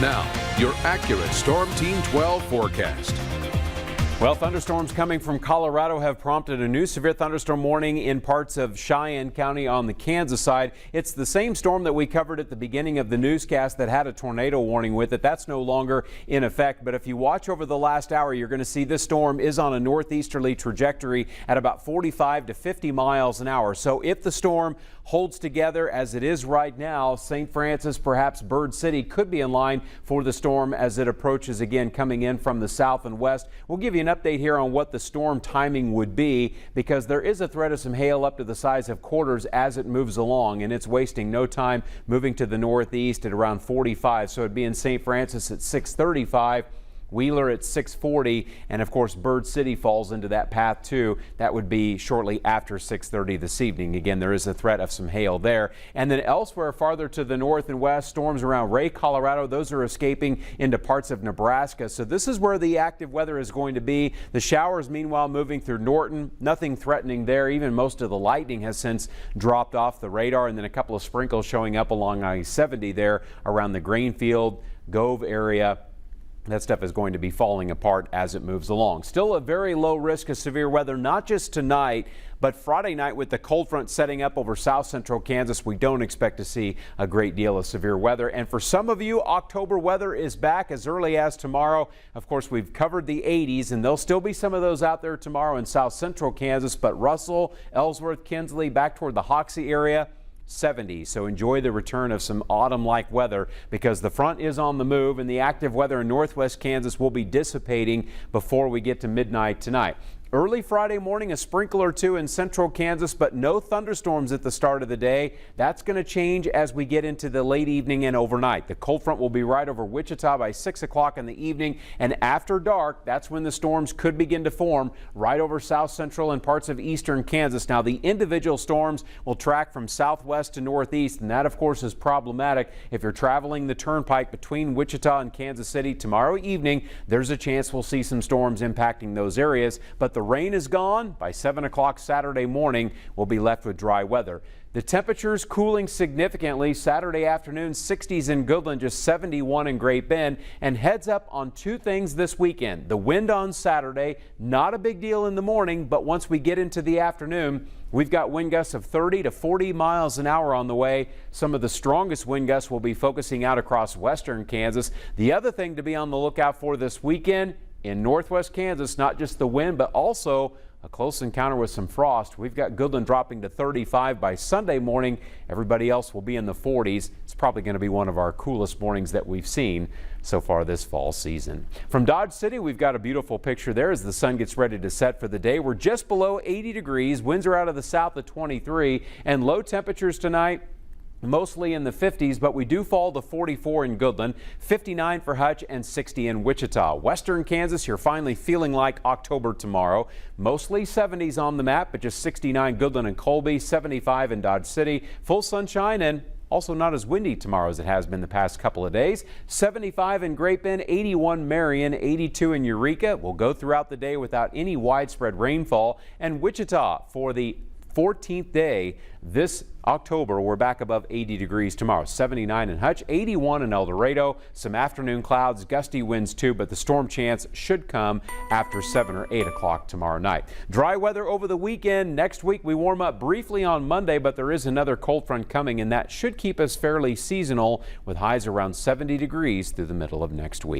Now, your accurate Storm Team 12 forecast. Well, thunderstorms coming from Colorado have prompted a new severe thunderstorm warning in parts of Cheyenne County on the Kansas side. It's the same storm that we covered at the beginning of the newscast that had a tornado warning with it. That's no longer in effect. But if you watch over the last hour, you're going to see this storm is on a northeasterly trajectory at about 45 to 50 miles an hour. So if the storm holds together as it is right now, St. Francis, perhaps Bird City, could be in line for the storm as it approaches again, coming in from the south and west. We'll give you an update here on what the storm timing would be, because there is a threat of some hail up to the size of quarters as it moves along, and it's wasting no time moving to the northeast at around 45. So it'd be in St. Francis at 6:35. Wheeler at 6:40, and of course Bird City falls into that path too. That would be shortly after 6:30 this evening. Again, there is a threat of some hail there. And then elsewhere farther to the north and west, storms around Ray, Colorado. Those are escaping into parts of Nebraska. So this is where the active weather is going to be. The showers meanwhile moving through Norton. Nothing threatening there. Even most of the lightning has since dropped off the radar, and then a couple of sprinkles showing up along I-70 there around the Grainfield, Gove area. That stuff is going to be falling apart as it moves along. Still a very low risk of severe weather, not just tonight, but Friday night with the cold front setting up over south central Kansas. We don't expect to see a great deal of severe weather. And for some of you, October weather is back as early as tomorrow. Of course, we've covered the 80s, and there'll still be some of those out there tomorrow in south central Kansas. But Russell, Ellsworth, Kinsley, back toward the Hoxie area, 70. So enjoy the return of some autumn-like weather, because the front is on the move and the active weather in northwest Kansas will be dissipating before we get to midnight tonight. Early Friday morning, a sprinkle or two in central Kansas, but no thunderstorms at the start of the day. That's going to change as we get into the late evening and overnight. The cold front will be right over Wichita by 6 o'clock in the evening, and after dark, that's when the storms could begin to form right over south central and parts of eastern Kansas. Now, the individual storms will track from southwest to northeast, and that, of course, is problematic. If you're traveling the turnpike between Wichita and Kansas City tomorrow evening, there's a chance we'll see some storms impacting those areas, but the rain is gone. By 7 o'clock Saturday morning, we'll be left with dry weather. The temperatures cooling significantly. Saturday afternoon, 60s in Goodland, just 71 in Great Bend. And heads up on two things this weekend. The wind on Saturday, not a big deal in the morning, but once we get into the afternoon, we've got wind gusts of 30 to 40 miles an hour on the way. Some of the strongest wind gusts will be focusing out across western Kansas. The other thing to be on the lookout for this weekend in northwest Kansas, not just the wind, but also a close encounter with some frost. We've got Goodland dropping to 35 by Sunday morning. Everybody else will be in the 40s. It's probably going to be one of our coolest mornings that we've seen so far this fall season. From Dodge City, we've got a beautiful picture there as the sun gets ready to set for the day. We're just below 80 degrees. Winds are out of the south at 23, and low temperatures tonight mostly in the 50s, but we do fall to 44 in Goodland, 59 for Hutch, and 60 in Wichita. Western Kansas, you're finally feeling like October tomorrow. Mostly 70s on the map, but just 69 Goodland and Colby, 75 in Dodge City. Full sunshine and also not as windy tomorrow as it has been the past couple of days. 75 in Great Bend, 81 Marion, 82 in Eureka. We'll go throughout the day without any widespread rainfall. And Wichita for the 14th day this October, we're back above 80 degrees tomorrow. 79 in Hutch, 81 in El Dorado. Some afternoon clouds, gusty winds too, but the storm chance should come after 7 or 8 o'clock tomorrow night. Dry weather over the weekend. Next week we warm up briefly on Monday, but there is another cold front coming, and that should keep us fairly seasonal with highs around 70 degrees through the middle of next week.